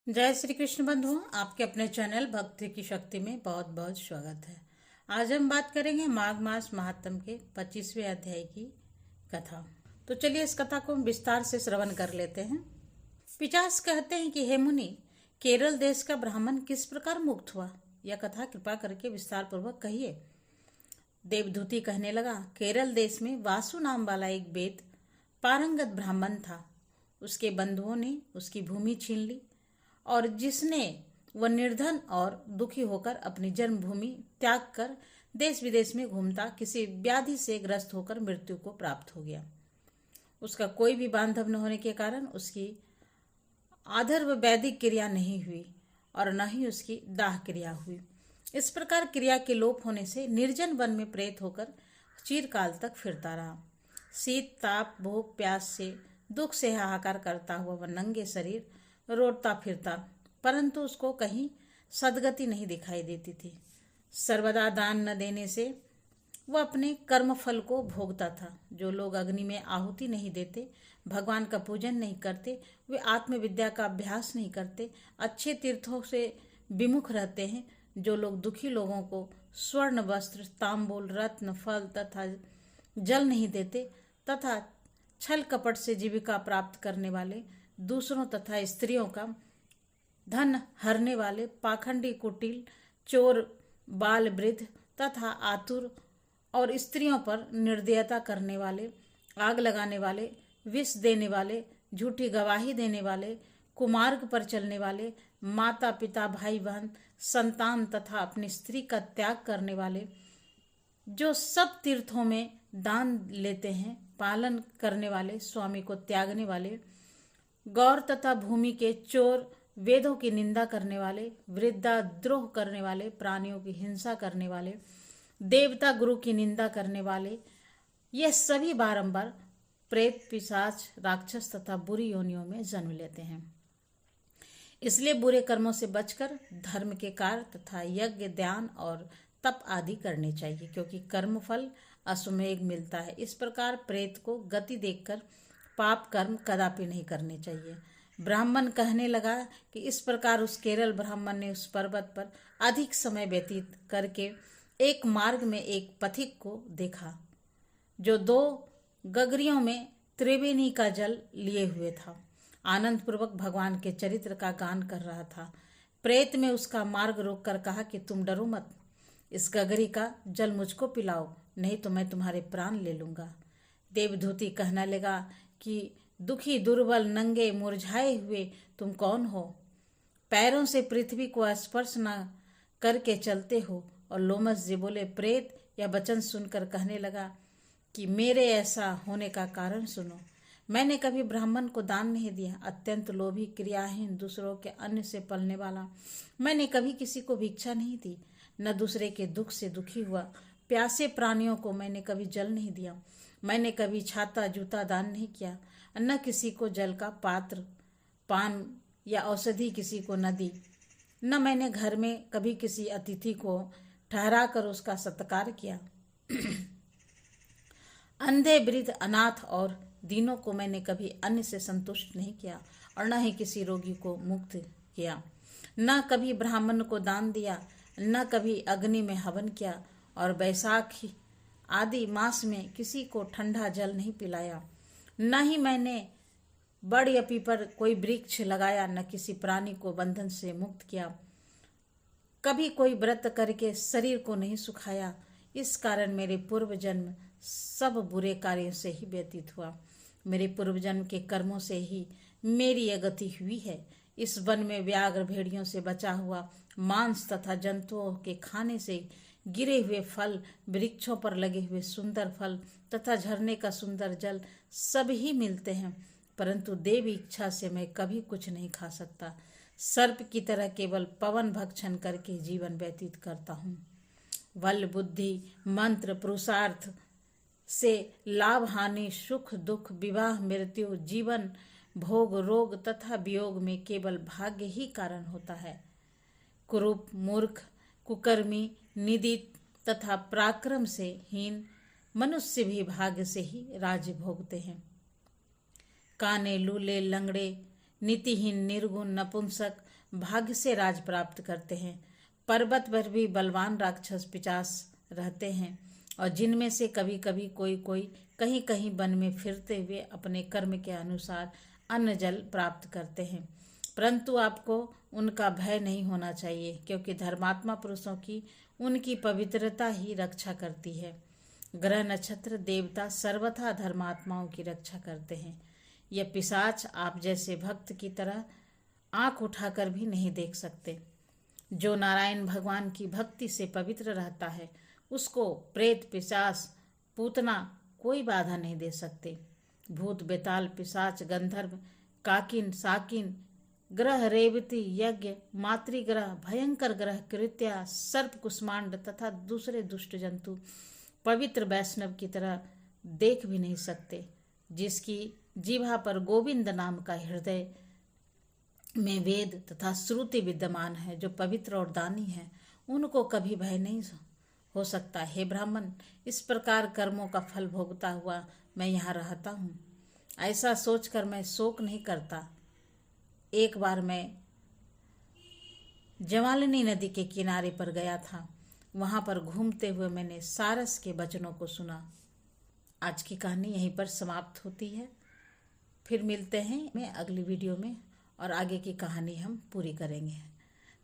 जय श्री कृष्ण बंधुओं, आपके अपने चैनल भक्ति की शक्ति में बहुत बहुत स्वागत है। आज हम बात करेंगे माघ मास महात्म के 25वें अध्याय की कथा। तो चलिए इस कथा को हम विस्तार से श्रवण कर लेते हैं। पिचास कहते हैं कि हे मुनि, केरल देश का ब्राह्मण किस प्रकार मुक्त हुआ, यह कथा कृपा करके विस्तार पूर्वक कहिए। देवधूति कहने लगा, केरल देश में वासु नाम वाला एक वेद पारंगत ब्राह्मण था। उसके बंधुओं ने उसकी भूमि छीन ली और जिसने वह निर्धन और दुखी होकर अपनी जन्मभूमि त्याग कर देश विदेश में घूमता किसी व्याधि से ग्रस्त होकर मृत्यु को प्राप्त हो गया। उसका कोई भी बांधव न होने के कारण उसकी आधर्व वैदिक क्रिया नहीं हुई और न ही उसकी दाह क्रिया हुई। इस प्रकार क्रिया के लोप होने से निर्जन वन में प्रेत होकर चिरकाल तक फिरता रहा। शीत ताप भूख प्यास से दुख से हाहाकार करता हुआ वह नंगे शरीर रोड़ता फिरता, परंतु उसको कहीं सदगति नहीं दिखाई देती थी। सर्वदा दान न देने से वह अपने कर्म फल को भोगता था। जो लोग अग्नि में आहुति नहीं देते, भगवान का पूजन नहीं करते, वे आत्मविद्या का अभ्यास नहीं करते, अच्छे तीर्थों से विमुख रहते हैं। जो लोग दुखी लोगों को स्वर्ण वस्त्र तांबूल रत्न फल तथा जल नहीं देते तथा छल कपट से जीविका प्राप्त करने वाले, दूसरों तथा स्त्रियों का धन हरने वाले, पाखंडी कुटिल चोर बाल वृद्ध तथा आतुर और स्त्रियों पर निर्दयता करने वाले, आग लगाने वाले, विष देने वाले, झूठी गवाही देने वाले, कुमार्ग पर चलने वाले, माता पिता भाई बहन संतान तथा अपनी स्त्री का त्याग करने वाले, जो सब तीर्थों में दान लेते हैं, पालन करने वाले, स्वामी को त्यागने वाले, गौर तथा भूमि के चोर, वेदों की निंदा करने वाले, वृद्धाद्रोह करने वाले, प्राणियों की हिंसा करने वाले, देवता गुरु की निंदा करने वाले, ये सभी बारंबार प्रेत पिशाच राक्षस तथा बुरी योनियों में जन्म लेते हैं। इसलिए बुरे कर्मों से बचकर धर्म के कार्य तथा यज्ञ ध्यान और तप आदि करने चाहिए, क्योंकि कर्म फल अश्वमेघ मिलता है। इस प्रकार प्रेत को गति देखकर पाप कर्म कदापि नहीं करने चाहिए। ब्राह्मण कहने लगा कि इस प्रकार उस केरल ब्राह्मण ने उस पर्वत पर अधिक समय व्यतीत करके एक मार्ग में एक पथिक को देखा, जो 2 गगरियों में त्रिवेणी का जल लिए हुए था। आनंद पूर्वक भगवान के चरित्र का गान कर रहा था। प्रेत में उसका मार्ग रोककर कहा कि तुम डरो मत, इस गगरी का जल मुझको पिलाओ, नहीं तो मैं तुम्हारे प्राण ले लूंगा। देवधूति कहने लगा कि दुखी दुर्बल नंगे मुरझाए हुए तुम कौन हो? पैरों से पृथ्वी को स्पर्श न करके चलते हो। और लोमस जी बोले, प्रेत यह वचन सुनकर कहने लगा कि मेरे ऐसा होने का कारण सुनो। मैंने कभी ब्राह्मण को दान नहीं दिया, अत्यंत लोभी क्रियाहीन दूसरों के अन्न से पलने वाला। मैंने कभी किसी को भिक्षा नहीं दी, न दूसरे के दुख से दुखी हुआ। प्यासे प्राणियों को मैंने कभी जल नहीं दिया। मैंने कभी छाता जूता दान नहीं किया, न किसी को जल का पात्र पान या औषधि किसी को न दी। न मैंने घर में कभी किसी अतिथि को ठहरा कर उसका सत्कार किया। अंधे वृद्ध अनाथ और दीनों को मैंने कभी अन्न से संतुष्ट नहीं किया और न ही किसी रोगी को मुक्त किया। न कभी ब्राह्मण को दान दिया, न कभी अग्नि में हवन किया और बैसाखी आदि मास में किसी को ठंडा जल नहीं पिलाया। न ही मैंने बड़ या पीपल कोई वृक्ष लगाया, न किसी प्राणी को बंधन से मुक्त किया। कभी कोई व्रत करके शरीर को नहीं सुखाया। इस कारण मेरे पूर्व जन्म सब बुरे कार्यों से ही व्यतीत हुआ। मेरे पूर्व जन्म के कर्मों से ही मेरी यह गति हुई है। इस वन में व्याघ्र भेड़ियों से बचा हुआ मांस तथा जंतुओं के खाने से गिरे हुए फल, वृक्षों पर लगे हुए सुंदर फल तथा झरने का सुंदर जल सब ही मिलते हैं, परंतु देव इच्छा से मैं कभी कुछ नहीं खा सकता। सर्प की तरह केवल पवन भक्षण करके जीवन व्यतीत करता हूँ। बल बुद्धि मंत्र पुरुषार्थ से लाभ हानि सुख दुख विवाह मृत्यु जीवन भोग रोग तथा वियोग में केवल भाग्य ही कारण होता है। कुरूप मूर्ख कुकर्मी निधि तथा पराक्रम से हीन मनुष्य भी भाग्य से ही राज्य भोगते हैं। काने लूले लंगड़े नीतिहीन निर्गुण नपुंसक भाग्य से राज प्राप्त करते हैं। पर्वत पर भी बलवान राक्षस पिशाच रहते हैं और जिनमें से कभी कभी कोई कोई कहीं कहीं वन में फिरते हुए अपने कर्म के अनुसार अन्न जल प्राप्त करते हैं, परंतु आपको उनका भय नहीं होना चाहिए, क्योंकि धर्मात्मा पुरुषों की उनकी पवित्रता ही रक्षा करती है। ग्रह नक्षत्र देवता सर्वथा धर्मात्माओं की रक्षा करते हैं। यह पिशाच आप जैसे भक्त की तरह आंख उठाकर भी नहीं देख सकते। जो नारायण भगवान की भक्ति से पवित्र रहता है उसको प्रेत पिशाच पूतना कोई बाधा नहीं दे सकते। भूत बेताल पिशाच गंधर्व काकिन साकिन ग्रह रेवती यज्ञ मातृग्रह भयंकर ग्रह कृत्या सर्प कुष्मांड तथा दूसरे दुष्ट जंतु पवित्र वैष्णव की तरह देख भी नहीं सकते। जिसकी जिह्वा पर गोविंद नाम का हृदय में वेद तथा श्रुति विद्यमान है, जो पवित्र और दानी है, उनको कभी भय नहीं हो सकता। हे ब्राह्मण, इस प्रकार कर्मों का फल भोगता हुआ मैं यहाँ रहता हूँ, ऐसा सोचकर मैं शोक नहीं करता। एक बार मैं जवालिनी नदी के किनारे पर गया था। वहां पर घूमते हुए मैंने सारस के वचनों को सुना। आज की कहानी यहीं पर समाप्त होती है। फिर मिलते हैं मैं अगली वीडियो में और आगे की कहानी हम पूरी करेंगे।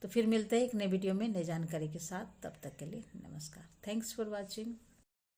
तो फिर मिलते हैं एक नए वीडियो में नई जानकारी के साथ। तब तक के लिए नमस्कार। Thanks for watching.